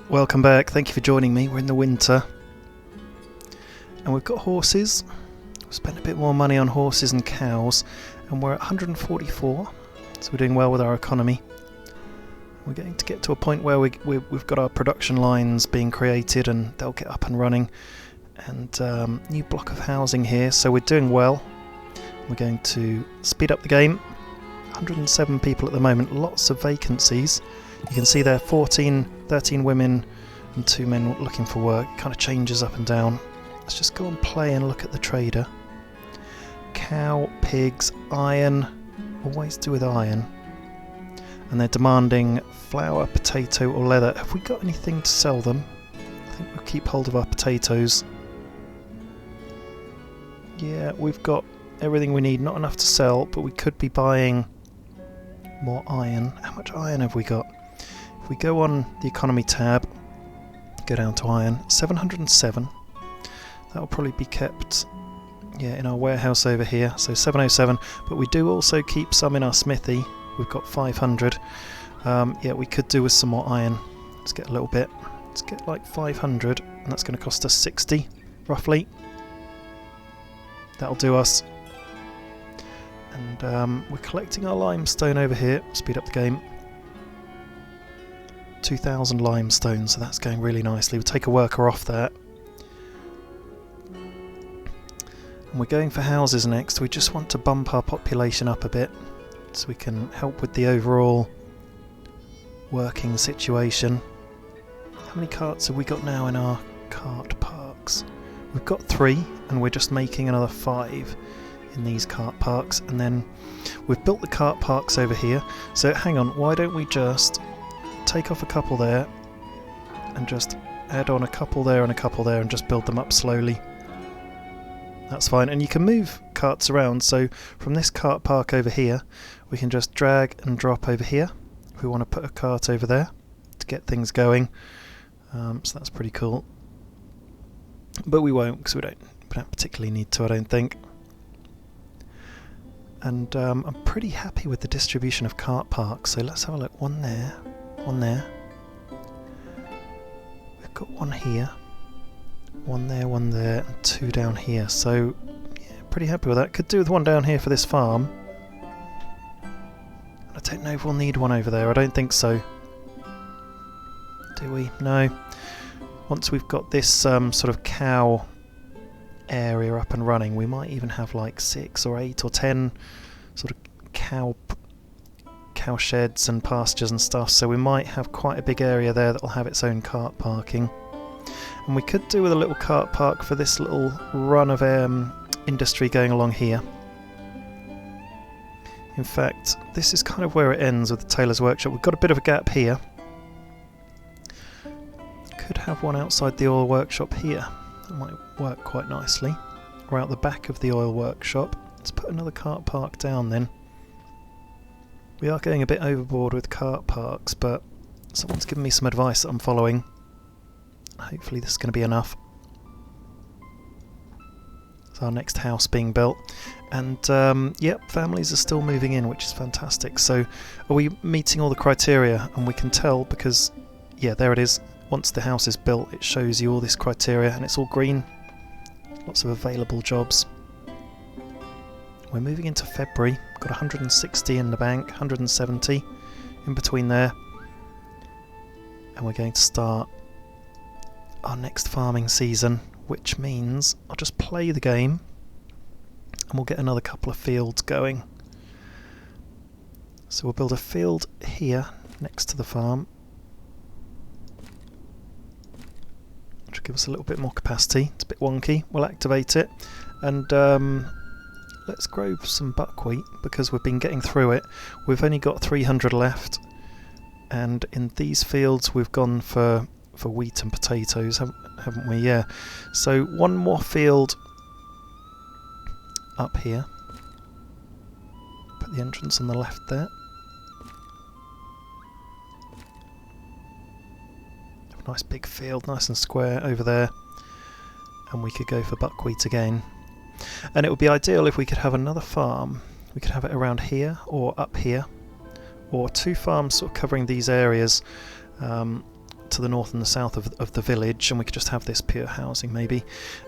Welcome back, thank you for joining me. We're in the winter and we've got horses. We've spent a bit more money on horses and cows and we're at 144, so we're doing well with our economy. We're going to get to a point where we've got our production lines being created and they'll get up and running, and new block of housing here, so we're doing well. We're going to speed up the game. 107 people at the moment, lots of vacancies. You can see there 13 women and 2 men looking for work. It kind of changes up and down. Let's just go and play and look at the trader. Cow, pigs, iron, always do with iron. And they're demanding flour, potato or leather. Have we got anything to sell them? I think we'll keep hold of our potatoes. Yeah, we've got everything we need, not enough to sell, but we could be buying more iron. How much iron have we got? If we go on the economy tab, go down to iron, 707. That will probably be kept, yeah, in our warehouse over here, so 707. But we do also keep some in our smithy. We've got 500. Yeah, we could do with some more iron. Let's get a little bit. Let's get like 500, and that's going to cost us 60, roughly. That'll do us. And we're collecting our limestone over here. Speed up the game. 2,000 limestone, so that's going really nicely. We'll take a worker off that. And we're going for houses next. We just want to bump our population up a bit so we can help with the overall working situation. How many carts have we got now in our cart parks? We've got 3, and we're just making another 5 in these cart parks, and then we've built the cart parks over here. So hang on, why don't we just take off a couple there and just add on a couple there and a couple there and just build them up slowly. That's fine, and you can move carts around, so from this cart park over here we can just drag and drop over here if we want to put a cart over there to get things going. So that's pretty cool, but we won't because we don't particularly need to, I don't think. And I'm pretty happy with the distribution of cart parks, so let's have a look. One there, one there. We've got one here, one there, and 2 down here. So, yeah, pretty happy with that. Could do with one down here for this farm. I don't know if we'll need one over there. I don't think so. Do we? No. Once we've got this sort of cow area up and running, we might even have like 6 or 8 or 10 sort of cow sheds and pastures and stuff, so we might have quite a big area there that will have its own cart parking. And we could do with a little cart park for this little run of industry going along here. In fact, this is kind of where it ends with the tailor's workshop. We've got a bit of a gap here. Could have one outside the oil workshop here. That might work quite nicely. Or out the back of the oil workshop. Let's put another cart park down then. We are going a bit overboard with cart parks, but someone's given me some advice that I'm following. Hopefully this is going to be enough. It's our next house being built. And yep, families are still moving in, which is fantastic. So are we meeting all the criteria? And we can tell because, yeah, there it is. Once the house is built, it shows you all this criteria, and it's all green. Lots of available jobs. We're moving into February. Got 160 in the bank, 170 in between there. And we're going to start our next farming season, which means I'll just play the game and we'll get another couple of fields going. So we'll build a field here next to the farm, which will give us a little bit more capacity. It's a bit wonky. We'll activate it, and let's grow some buckwheat because we've been getting through it. We've only got 300 left, and in these fields we've gone for wheat and potatoes, haven't we? Yeah. So one more field up here. Put the entrance on the left there. Have a nice big field, nice and square over there, and we could go for buckwheat again. And it would be ideal if we could have another farm. We could have it around here or up here, or 2 farms sort of covering these areas to the north and the south of the village, and we could just have this pure housing maybe.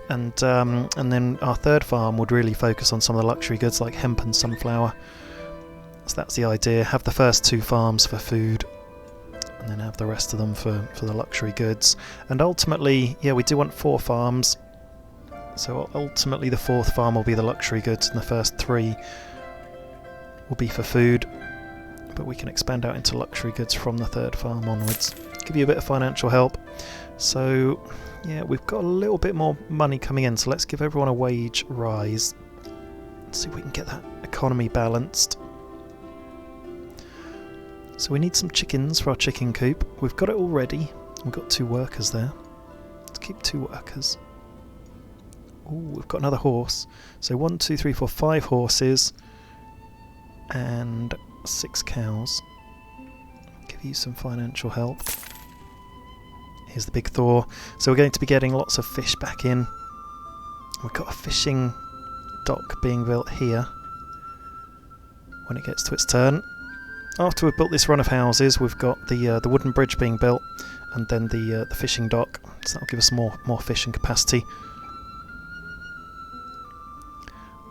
And then our third farm would really focus on some of the luxury goods like hemp and sunflower. So that's the idea. Have the first 2 farms for food, and then have the rest of them for the luxury goods. And ultimately, yeah, we do want 4 farms. So ultimately the 4th farm will be the luxury goods, and the first 3 will be for food. But we can expand out into luxury goods from the 3rd farm onwards. Give you a bit of financial help. So yeah, we've got a little bit more money coming in, so let's give everyone a wage rise. Let's see if we can get that economy balanced. So we need some chickens for our chicken coop. We've got it already. We've got 2 workers there. Let's keep 2 workers. Oh, we've got another horse. So 1, 2, 3, 4, 5 horses and 6 cows. Give you some financial help. Here's the big Thor. So we're going to be getting lots of fish back in. We've got a fishing dock being built here when it gets to its turn. After we've built this run of houses, we've got the wooden bridge being built, and then the fishing dock. So that'll give us more fishing capacity.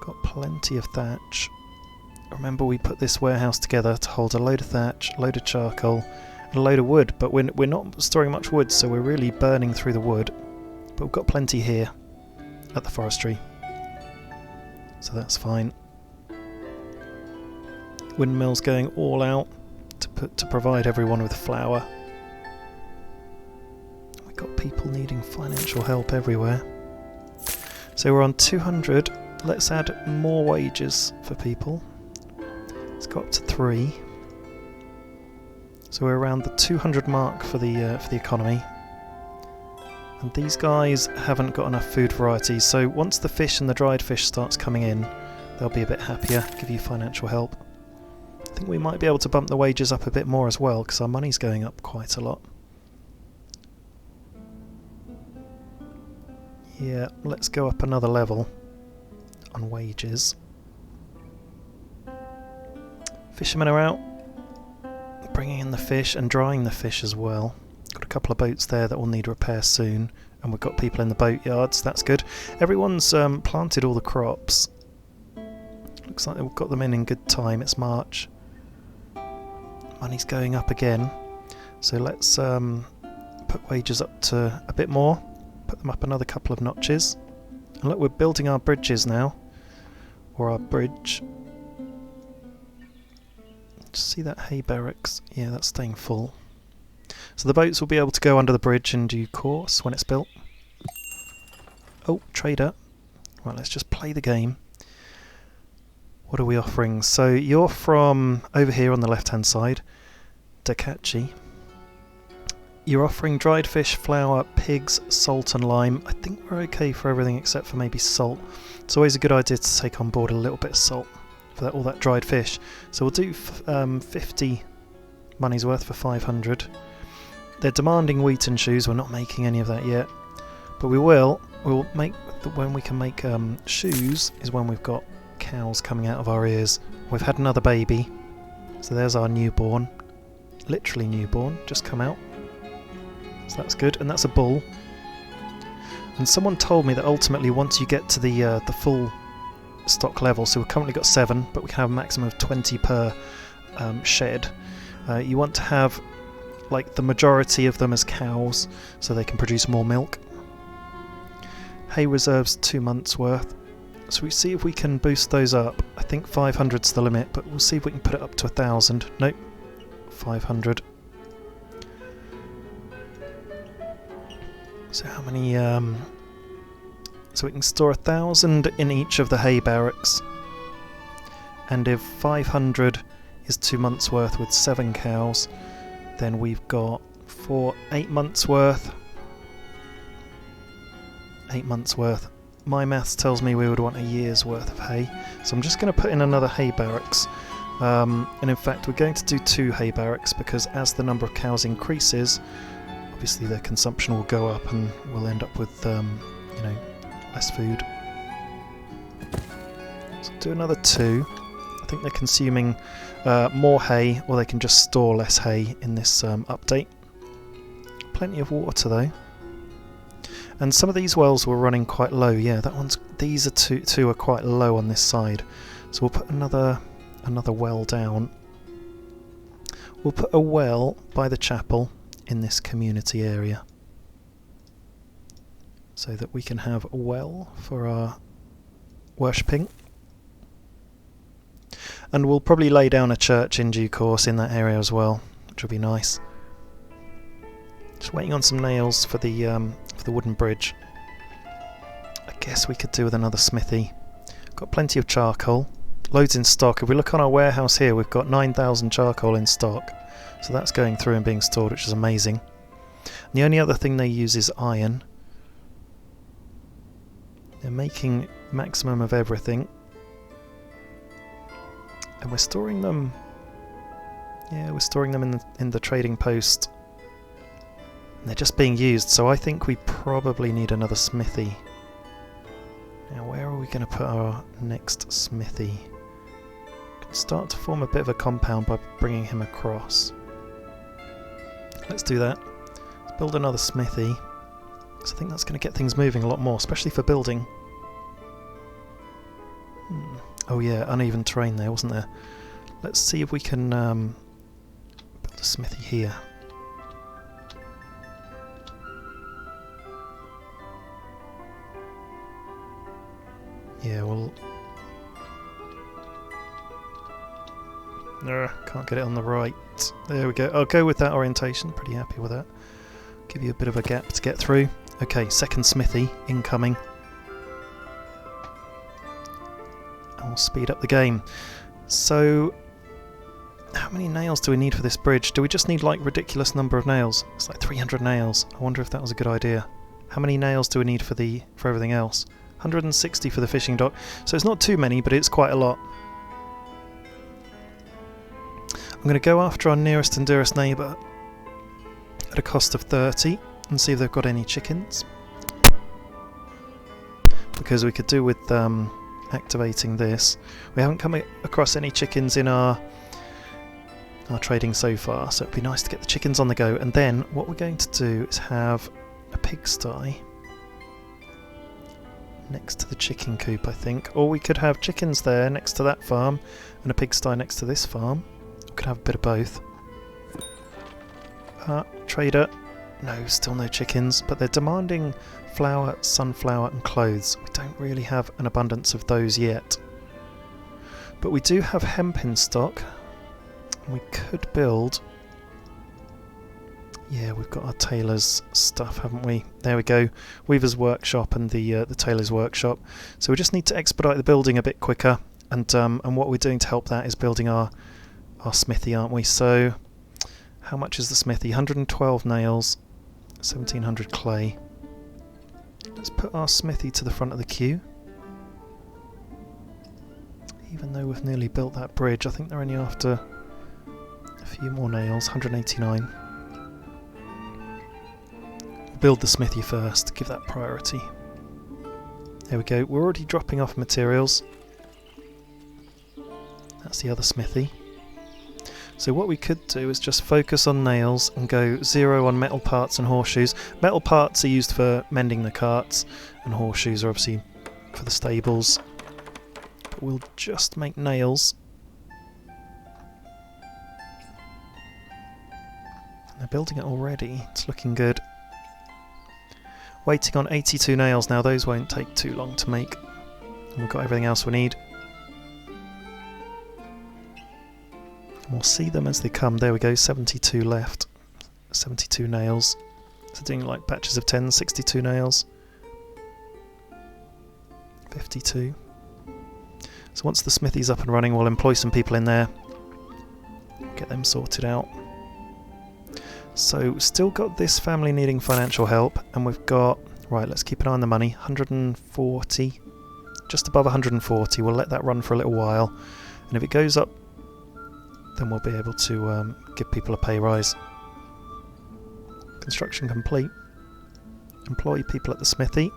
Got plenty of thatch. Remember, we put this warehouse together to hold a load of thatch, a load of charcoal, and a load of wood. But we're not storing much wood, so we're really burning through the wood. But we've got plenty here at the forestry, so that's fine. Windmills going all out to provide everyone with flour. We've got people needing financial help everywhere. So we're on 200. Let's add more wages for people. Let's go up to 3. So we're around the 200 mark for the economy. And these guys haven't got enough food variety. So once the fish and the dried fish starts coming in, they'll be a bit happier. Give you financial help. I think we might be able to bump the wages up a bit more as well, because our money's going up quite a lot. Yeah, let's go up another level on wages. Fishermen are out, bringing in the fish and drying the fish as well. Got a couple of boats there that will need repair soon, and we've got people in the boat yards. That's good. Everyone's planted all the crops. Looks like we've got them in good time. It's March. Money's going up again, so let's put wages up to a bit more, put them up another couple of notches. And look, we're building our bridges now, or our bridge. See that hay barracks? Yeah, that's staying full. So the boats will be able to go under the bridge in due course when it's built. Oh, trader. Right, let's just play the game. What are we offering? So you're from over here on the left hand side, Dakachi. You're offering dried fish, flour, pigs, salt and lime. I think we're okay for everything except for maybe salt. It's always a good idea to take on board a little bit of salt for all that dried fish. So we'll do 50 money's worth for 500. They're demanding wheat and shoes. We're not making any of that yet, but we'll make when we can make shoes is when we've got cows coming out of our ears. We've had another baby, so there's our newborn, literally newborn, just come out. So that's good, and that's a bull. And someone told me that ultimately once you get to the full stock level, so we've currently got 7, but we can have a maximum of 20 per shed. You want to have like the majority of them as cows, so they can produce more milk. Hay reserves 2 months worth. So we see if we can boost those up. I think 500's the limit, but we'll see if we can put it up to 1,000. Nope, 500. So how many? So we can store 1,000 in each of the hay barracks. And if 500 is 2 months worth with 7 cows, then we've got 8 months worth. 8 months worth. My maths tells me we would want a year's worth of hay, so I'm just going to put in another hay barracks. And in fact, we're going to do 2 hay barracks because as the number of cows increases, obviously their consumption will go up, and we'll end up with less food. So do another 2. I think they're consuming more hay, or they can just store less hay in this update. plenty of water though. And some of these wells were running quite low. Yeah, these are two are quite low on this side. So we'll put another well down. We'll put a well by the chapel in this community area, so that we can have a well for our worshipping. And we'll probably lay down a church in due course in that area as well, which will be nice. Just waiting on some nails for the wooden bridge. I guess we could do with another smithy. Got plenty of charcoal, loads in stock. If we look on our warehouse here, we've got 9,000 charcoal in stock, so that's going through and being stored, which is amazing. And the only other thing they use is iron. They're making maximum of everything, and we're storing them. Yeah, we're storing them in the trading post. And they're just being used, so I think we probably need another smithy. Now, where are we going to put our next smithy? We can start to form a bit of a compound by bringing him across. Let's do that. Let's build another smithy, because I think that's going to get things moving a lot more, especially for building. Oh yeah, uneven terrain there, wasn't there? Let's see if we can build a smithy here. Yeah, well... can't get it on the right. There we go. I'll go with that orientation. Pretty happy with that. Give you a bit of a gap to get through. Okay, second smithy incoming. And we'll speed up the game. So, how many nails do we need for this bridge? Do we just need like ridiculous number of nails? It's like 300 nails. I wonder if that was a good idea. How many nails do we need for everything else? 160 for the fishing dock. So it's not too many, but it's quite a lot. I'm going to go after our nearest and dearest neighbour at a cost of 30 and see if they've got any chickens. Because we could do with activating this. We haven't come across any chickens in our trading so far, so it'd be nice to get the chickens on the go. And then what we're going to do is have a pigsty next to the chicken coop, I think. Or we could have chickens there next to that farm and a pigsty next to this farm. We could have a bit of both. Trader. No, still no chickens, but they're demanding flour, sunflower and clothes. We don't really have an abundance of those yet. But we do have hemp in stock. We could build... Yeah, we've got our tailor's stuff, haven't we? There we go. Weaver's workshop and the tailor's workshop. So we just need to expedite the building a bit quicker. And what we're doing to help that is building our smithy, aren't we? So how much is the smithy? 112 nails, 1700 clay. Let's put our smithy to the front of the queue. Even though we've nearly built that bridge, I think they're only after a few more nails. 189. Build the smithy first, give that priority. There we go, we're already dropping off materials. That's the other smithy. So what we could do is just focus on nails and go 0 on metal parts and horseshoes. Metal parts are used for mending the carts, and horseshoes are obviously for the stables. But we'll just make nails. They're building it already, it's looking good. Waiting on 82 nails now, those won't take too long to make. And we've got everything else we need. And we'll see them as they come. There we go, 72 left. 72 nails. So doing like batches of 10, 62 nails. 52. So once the smithy's up and running, we'll employ some people in there. Get them sorted out. So, still got this family needing financial help, and we've got... Right, let's keep an eye on the money. 140. Just above 140. We'll let that run for a little while. And if it goes up, then we'll be able to give people a pay rise. Construction complete. Employ people at the smithy.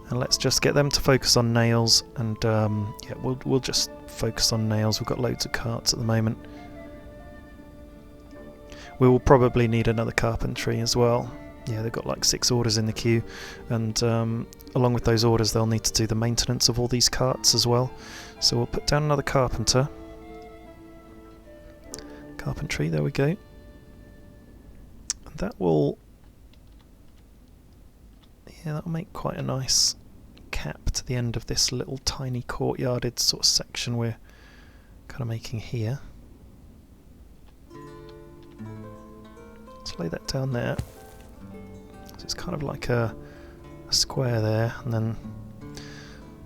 And let's just get them to focus on nails. And, yeah, we'll just focus on nails. We've got loads of carts at the moment. We will probably need another carpentry as well. Yeah, they've got like 6 orders in the queue, and along with those orders they'll need to do the maintenance of all these carts as well. So we'll put down another carpenter. Carpentry, there we go. And that will... yeah, that'll make quite a nice cap to the end of this little tiny courtyarded sort of section we're kind of making here. Let's lay that down there. So it's kind of like a square there, and then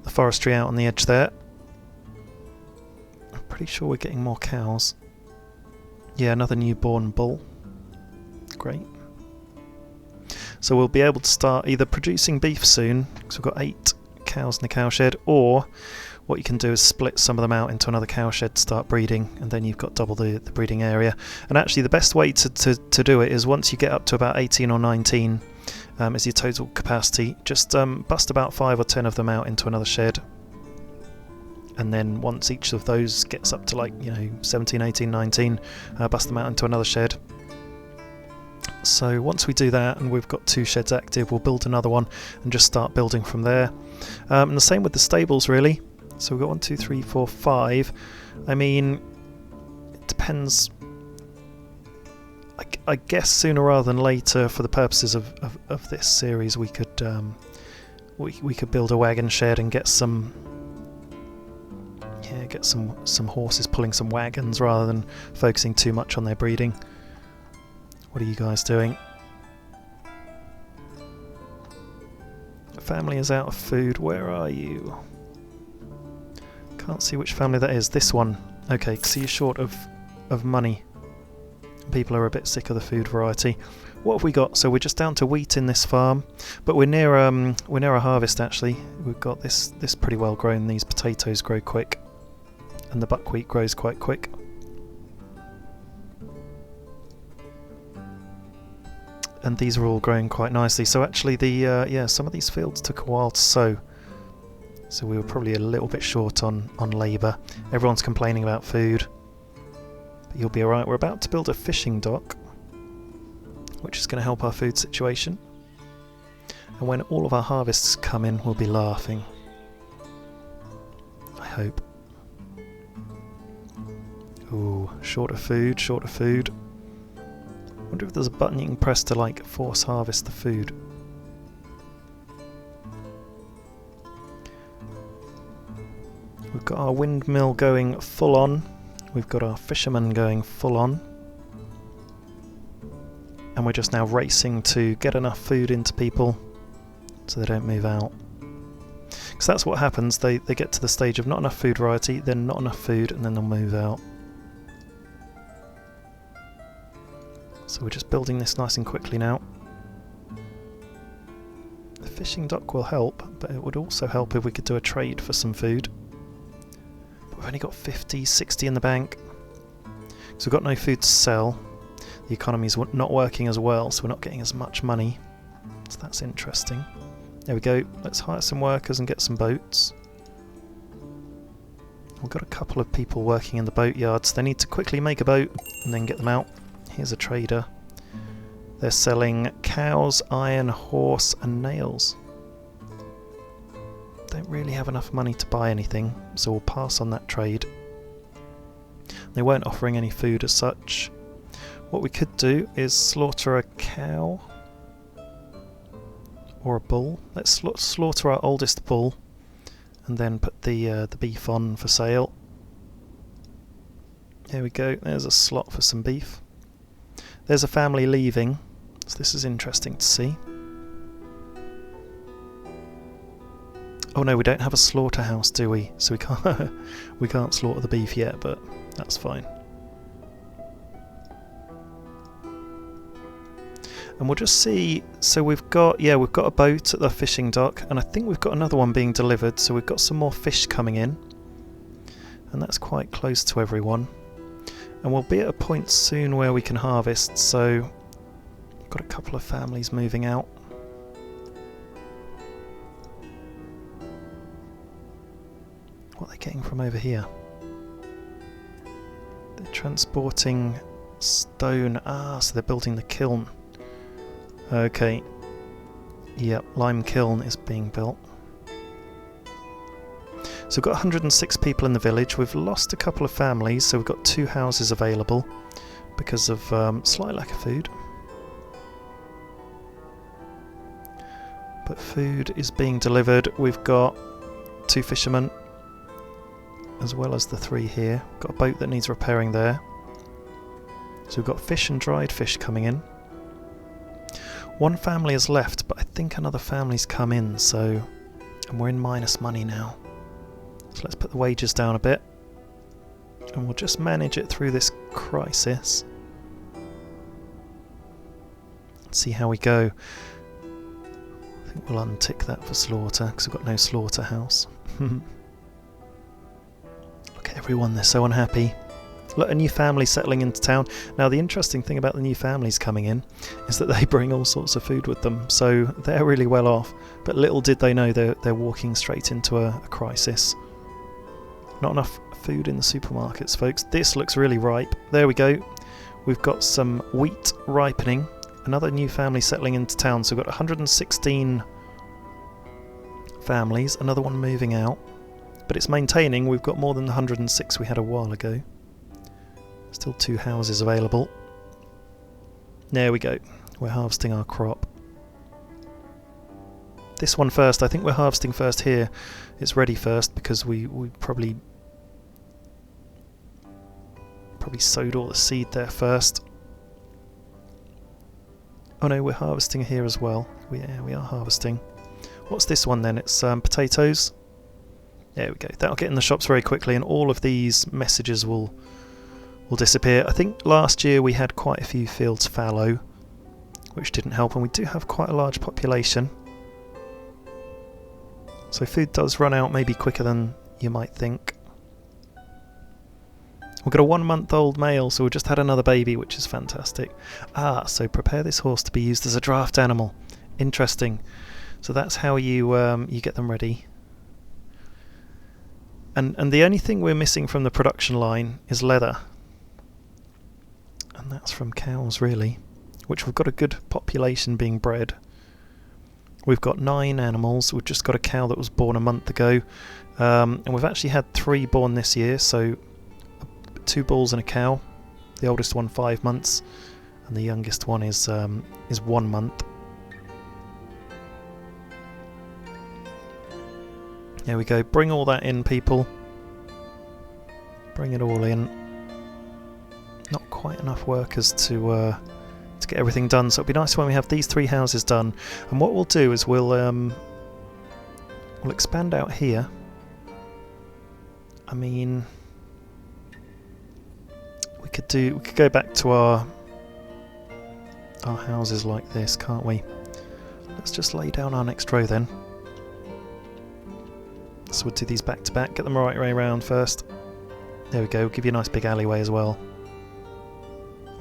the forestry out on the edge there. I'm pretty sure we're getting more cows. Yeah, another newborn bull. Great. So we'll be able to start either producing beef soon, because we've got 8 cows in the cow shed, or what you can do is split some of them out into another cow shed to start breeding, and then you've got double the breeding area. And actually the best way to do it is once you get up to about 18 or 19 is your total capacity, just bust about 5 or 10 of them out into another shed, and then once each of those gets up to, like, you know, 17, 18, 19, bust them out into another shed. So once we do that and we've got 2 sheds active, we'll build another one and just start building from there. And the same with the stables, really. So we've got 1, 2, 3, 4, 5. I mean, it depends. I guess sooner rather than later, for the purposes of this series, we could build a wagon shed and get some horses pulling some wagons rather than focusing too much on their breeding. What are you guys doing? The family is out of food. Where are you? Can't see which family that is. This one. Okay, so you're short of money. People are a bit sick of the food variety. What have we got? So we're just down to wheat in this farm, but we're near a harvest actually. We've got this pretty well grown. These potatoes grow quick, and the buckwheat grows quite quick. And these are all growing quite nicely. So actually yeah, some of these fields took a while to sow. So we were probably a little bit short on labour. Everyone's complaining about food. But you'll be alright. We're about to build a fishing dock, which is going to help our food situation. And when all of our harvests come in, we'll be laughing. I hope. Ooh, short of food, short of food. I wonder if there's a button you can press to, like, force harvest the food. We've got our windmill going full on. We've got our fishermen going full on. And we're just now racing to get enough food into people so they don't move out. Because that's what happens. They get to the stage of not enough food variety, then not enough food, and then they'll move out. So we're just building this nice and quickly now. The fishing dock will help, but it would also help if we could do a trade for some food. But we've only got 50, 60 in the bank. So we've got no food to sell. The economy's not working as well, so we're not getting as much money. So that's interesting. There we go. Let's hire some workers and get some boats. We've got a couple of people working in the boat yards. They need to quickly make a boat and then get them out. Here's a trader. They're selling cows, iron, horse and nails. Don't really have enough money to buy anything, so we'll pass on that trade. They weren't offering any food as such. What we could do is slaughter a cow or a bull. Let's slaughter our oldest bull and then put the beef on for sale. There we go, there's a slot for some beef. There's a family leaving, so this is interesting to see. Oh no, we don't have a slaughterhouse, do we? So we can't slaughter the beef yet, but that's fine. And we'll just see. So we've got a boat at the fishing dock, and I think we've got another one being delivered. So we've got some more fish coming in, and that's quite close to everyone. And we'll be at a point soon where we can harvest, so we've got a couple of families moving out. What are they getting from over here? They're transporting Stone. Ah, so they're building the kiln. Okay. Yep, lime kiln is being built. So we've got 106 people in the village. We've lost a couple of families, so we've got 2 houses available because of slight lack of food. But food is being delivered. We've got 2 fishermen, as well as the 3 here. We've got a boat that needs repairing there. So we've got fish and dried fish coming in. 1 family has left, but I think another family's come in, so... And we're in minus money now. So let's put the wages down a bit. And we'll just manage it through this crisis. Let's see how we go. I think we'll untick that for slaughter, because we've got no slaughterhouse. Look at everyone, they're so unhappy. Look, a new family settling into town. Now the interesting thing about the new families coming in is that they bring all sorts of food with them, so they're really well off. But little did they know they're walking straight into a crisis. Not enough food in the supermarkets, folks. This looks really ripe. There we go. We've got some wheat ripening. Another new family settling into town, so we've got 116 families. Another one moving out. But it's maintaining. We've got more than the 106 we had a while ago. Still 2 houses available. There we go. We're harvesting our crop. This one first. I think we're harvesting first here. It's ready first because we probably sowed all the seed there first. Oh no, we're harvesting here as well. We are harvesting. What's this one then? It's potatoes. There we go. That'll get in the shops very quickly, and all of these messages will disappear. I think last year we had quite a few fields fallow, which didn't help, and we do have quite a large population. So food does run out maybe quicker than you might think. We've got a 1-month-old male, so we've just had another baby, which is fantastic. Ah, so prepare this horse to be used as a draft animal. Interesting. So that's how you get them ready. And the only thing we're missing from the production line is leather. And that's from cows, really, which we've got a good population being bred. We've got 9 animals. We've just got a cow that was born a month ago. And we've actually had 3 born this year, so 2 bulls and a cow. The oldest one 5 months, and the youngest one is 1 month. There we go. Bring all that in, people. Bring it all in. Not quite enough workers to get everything done, so it'll be nice when we have these 3 houses done. And what we'll do is we'll expand out here. I mean, we could go back to our houses like this, can't we? Let's just lay down our next row then. So we'll do these back to back, get them the right way around first. There we go, we'll give you a nice big alleyway as well.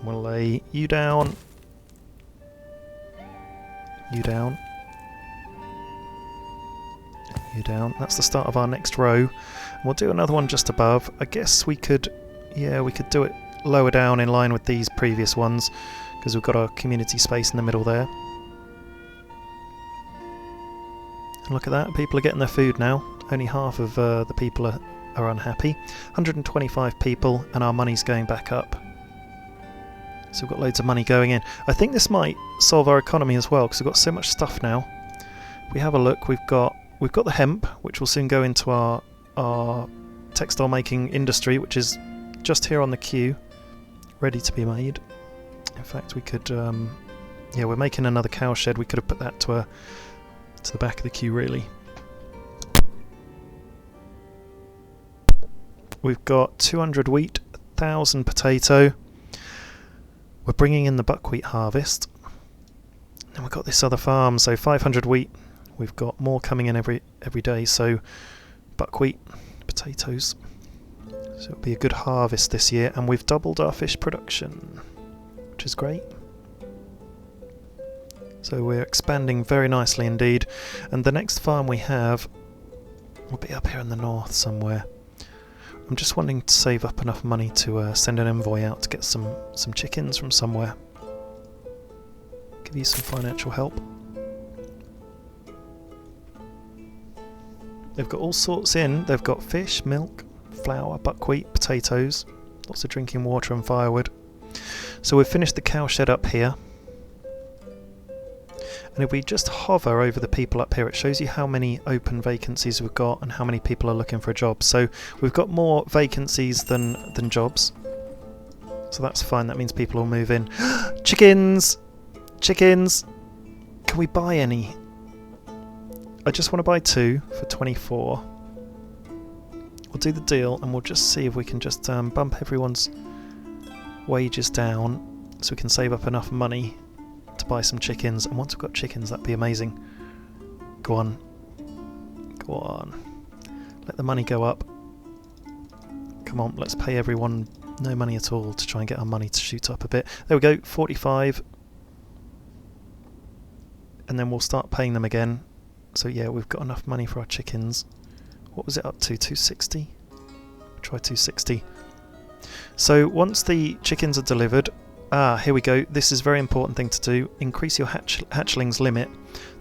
We'll lay you down. You down. You down. That's the start of our next row. And we'll do another one just above. I guess we could do it lower down in line with these previous ones, because we've got our community space in the middle there. And look at that, people are getting their food now. Only half of the people are unhappy. 125 people, and our money's going back up. So we've got loads of money going in. I think this might solve our economy as well, because we've got so much stuff now. If we have a look, we've got the hemp, which will soon go into our textile making industry, which is just here on the queue, ready to be made. In fact, we could, we're making another cow shed. We could have put that to the back of the queue, really. We've got 200 wheat, 1,000 potato. We're bringing in the buckwheat harvest. And we've got this other farm, so 500 wheat. We've got more coming in every day, so buckwheat, potatoes. So it'll be a good harvest this year, and we've doubled our fish production, which is great. So we're expanding very nicely indeed. And the next farm we have will be up here in the north somewhere. I'm just wanting to save up enough money to send an envoy out to get some chickens from somewhere. Give you some financial help. They've got all sorts in. They've got fish, milk, flour, buckwheat, potatoes, lots of drinking water and firewood. So we've finished the cow shed up here. And if we just hover over the people up here, it shows you how many open vacancies we've got and how many people are looking for a job. So we've got more vacancies than jobs. So that's fine, that means people will move in. Chickens! Chickens! Can we buy any? I just want to buy 2 for 24. We'll do the deal and we'll just see if we can just bump everyone's wages down so we can save up enough money to buy some chickens, and once we've got chickens that'd be amazing. Go on. Go on. Let the money go up. Come on, let's pay everyone no money at all to try and get our money to shoot up a bit. There we go, 45. And then we'll start paying them again. So yeah, we've got enough money for our chickens. What was it up to? 260? Try 260. So once the chickens are delivered, here we go. This is a very important thing to do. Increase your hatchlings limit.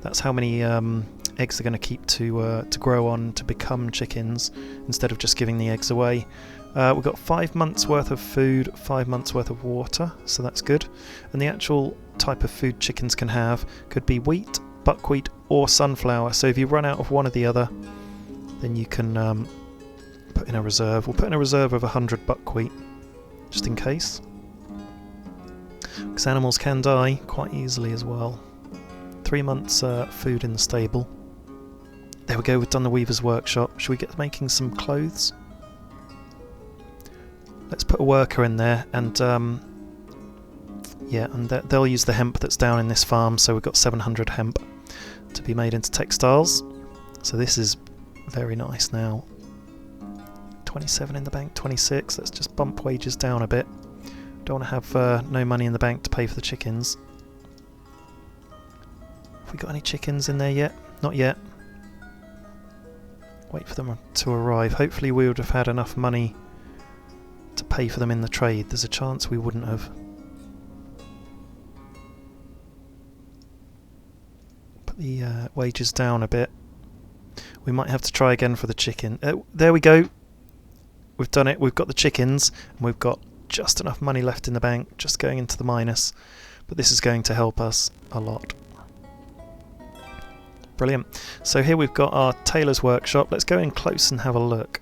That's how many eggs they're going to keep to grow on to become chickens instead of just giving the eggs away. We've got 5 months worth of food, 5 months worth of water, so that's good. And the actual type of food chickens can have could be wheat, buckwheat or sunflower. So if you run out of one or the other, then you can put in a reserve. We'll put in a reserve of 100 buckwheat just in case. Because animals can die quite easily as well. 3 months food in the stable. There we go, we've done the weaver's workshop. Should we get making some clothes? Let's put a worker in there and yeah, and they'll use the hemp that's down in this farm, so we've got 700 hemp to be made into textiles. So this is very nice now. 27 in the bank, 26. Let's just bump wages down a bit. Don't want to have no money in the bank to pay for the chickens. Have we got any chickens in there yet? Not yet. Wait for them to arrive. Hopefully we would have had enough money to pay for them in the trade. There's a chance we wouldn't have. Put the wages down a bit. We might have to try again for the chicken. There we go. We've done it. We've got the chickens and we've got just enough money left in the bank, just going into the minus, but this is going to help us a lot. Brilliant. So here we've got our tailor's workshop. Let's go in close and have a look.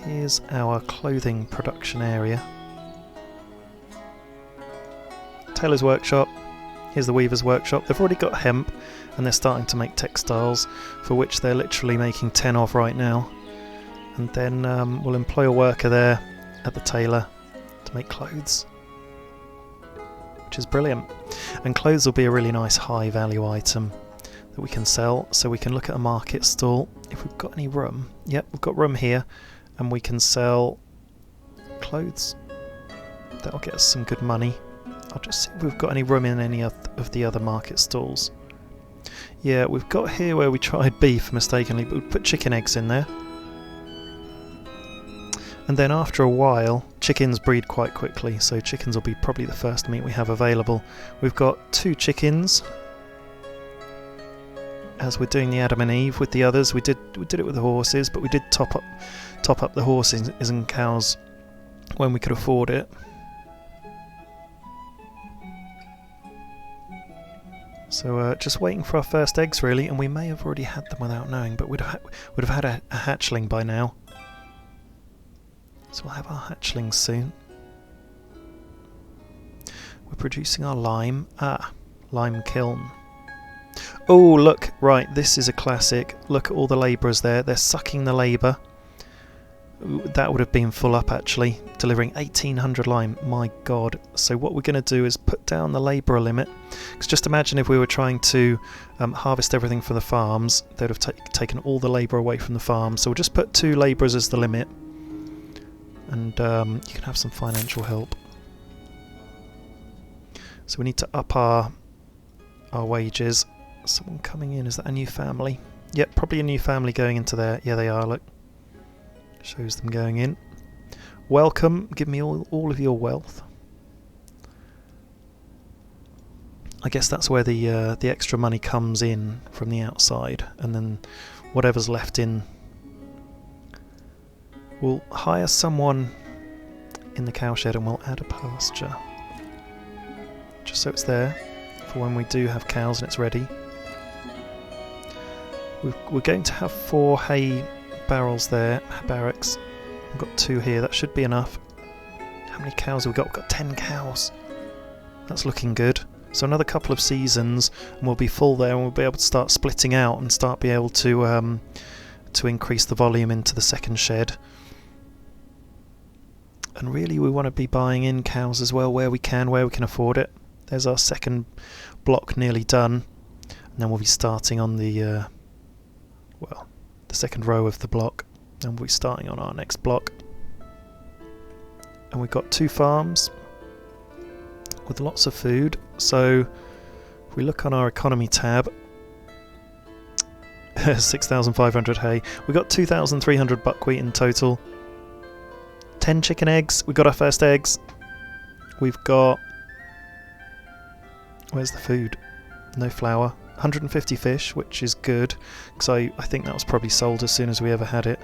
Here's our clothing production area. Tailor's workshop. Here's the weaver's workshop. They've already got hemp and they're starting to make textiles, for which they're literally making 10 of right now. And then we'll employ a worker there at the tailor to make clothes, which is brilliant. And clothes will be a really nice high value item that we can sell, so we can look at a market stall if we've got any room. Yep, we've got room here and we can sell clothes. That'll get us some good money. I'll just see if we've got any room in any of the other market stalls. Yeah, we've got here where we tried beef mistakenly, but we put chicken eggs in there. And then after a while, chickens breed quite quickly, so chickens will be probably the first meat we have available. We've got 2 chickens. As we're doing the Adam and Eve with the others, we did it with the horses, but we did top up the horses and cows when we could afford it. So just waiting for our first eggs really, and we may have already had them without knowing, but would have had a hatchling by now. So we'll have our hatchlings soon. We're producing our lime. Lime kiln. Oh, look, right, this is a classic. Look at all the labourers there. They're sucking the labour. That would have been full up actually, delivering 1800 lime. My God. So what we're going to do is put down the labourer limit. Because just imagine if we were trying to harvest everything from the farms, they'd have taken all the labour away from the farm. So we'll just put 2 labourers as the limit. And you can have some financial help. So we need to up our wages. Someone coming in, is that a new family? Yep, probably a new family going into there. Yeah, they are, look. Shows them going in. Welcome, give me all of your wealth. I guess that's where the extra money comes in from the outside, and then whatever's left in, we'll hire someone in the cowshed and we'll add a pasture. Just so it's there for when we do have cows and it's ready. We're going to have 4 hay barrels there, barracks. We've got 2 here, that should be enough. How many cows have we got? We've got 10 cows. That's looking good. So another couple of seasons and we'll be full there, and we'll be able to start splitting out and start be able to increase the volume into the second shed. And really we want to be buying in cows as well where we can afford it. There's our second block nearly done, and then we'll be starting on the second row of the block, and we'll be starting on our next block. And we've got 2 farms with lots of food. So if we look on our economy tab, 6,500 hay. We've got 2,300 buckwheat in total. 10 chicken eggs. We got our first eggs. We've got... Where's the food? No flour. 150 fish, which is good, because I think that was probably sold as soon as we ever had it.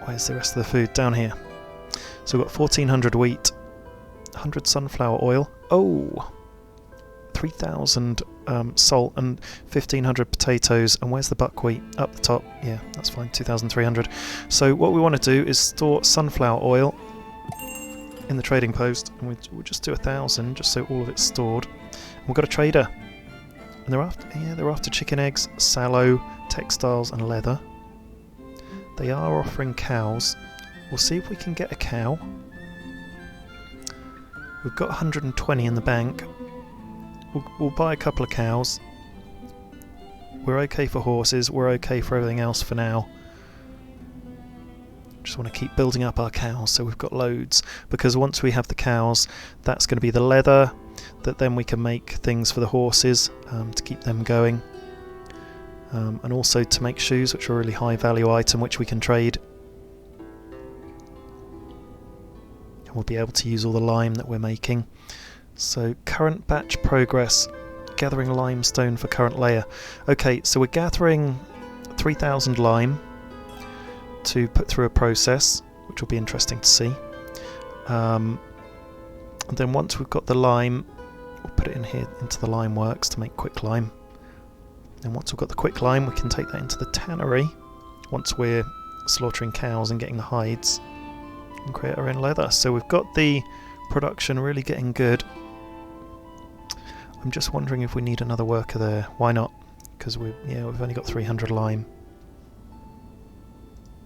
Where's the rest of the food? Down here. So we've got 1,400 wheat, 100 sunflower oil. Oh! 3,000 salt and 1,500 potatoes. And where's the buckwheat? Up the top. Yeah, that's fine. 2,300. So what we want to do is store sunflower oil in the trading post, and we'll just do 1,000 just so all of it's stored. And we've got a trader, and they're after chicken eggs, sallow, textiles, and leather. They are offering cows. We'll see if we can get a cow. We've got 120 in the bank. We'll buy a couple of cows. We're okay for horses. We're okay for everything else for now. Just want to keep building up our cows so we've got loads, because once we have the cows, that's going to be the leather that then we can make things for the horses to keep them going, and also to make shoes, which are a really high value item which we can trade, and we'll be able to use all the lime that we're making. So current batch progress, gathering limestone for current layer. Okay, so we're gathering 3,000 lime to put through a process, which will be interesting to see. And then once we've got the lime, we'll put it in here into the lime works to make quick lime. And once we've got the quick lime, we can take that into the tannery once we're slaughtering cows and getting the hides, and create our own leather. So we've got the production really getting good. I'm just wondering if we need another worker there. Why not? Because we've only got 300 lime.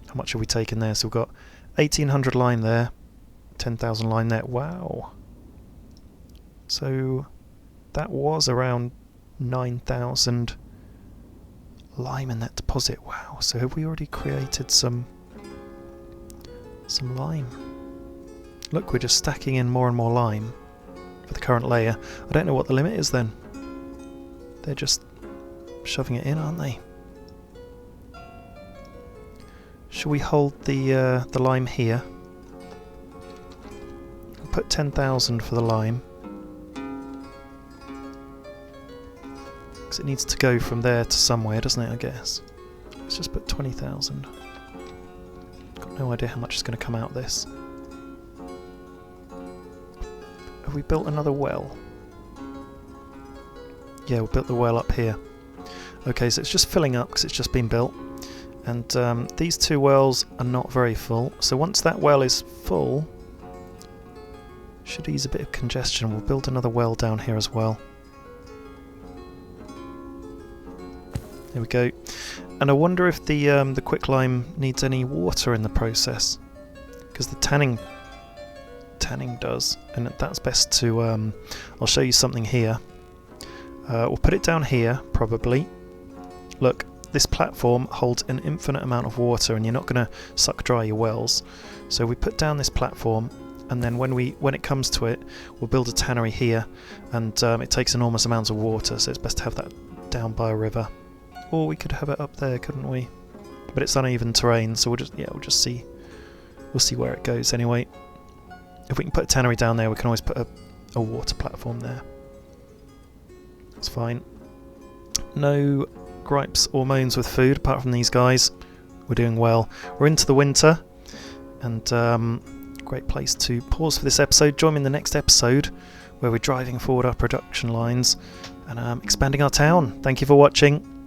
How much have we taken there? So we've got 1,800 lime there, 10,000 lime there. Wow. So that was around 9,000 lime in that deposit. Wow. So have we already created some lime? Look, we're just stacking in more and more lime for the current layer. I don't know what the limit is then. They're just shoving it in, aren't they? Should we hold the lime here? I'll put 10,000 for the lime, because it needs to go from there to somewhere, doesn't it, I guess? Let's just put 20,000. Got no idea how much is going to come out of this. Have we built another well? Yeah, we built the well up here. Okay, so it's just filling up because it's just been built. And these 2 wells are not very full. So once that well is full, should ease a bit of congestion. We'll build another well down here as well. There we go. And I wonder if the quicklime needs any water in the process, because the tanning does, and that's best to. I'll show you something here. We'll put it down here probably. Look. This platform holds an infinite amount of water, and you're not going to suck dry your wells. So we put down this platform, and then when it comes to it, we'll build a tannery here, and it takes enormous amounts of water, so it's best to have that down by a river. Or we could have it up there, couldn't we? but it's uneven terrain, so we'll just see. We'll see where it goes anyway. If we can put a tannery down there, we can always put a water platform there. That's fine. No gripes or moans with food, apart from these guys. We're doing well. We're into the winter, and great place to pause for this episode. Join me in the next episode, where we're driving forward our production lines and expanding our town. Thank you for watching.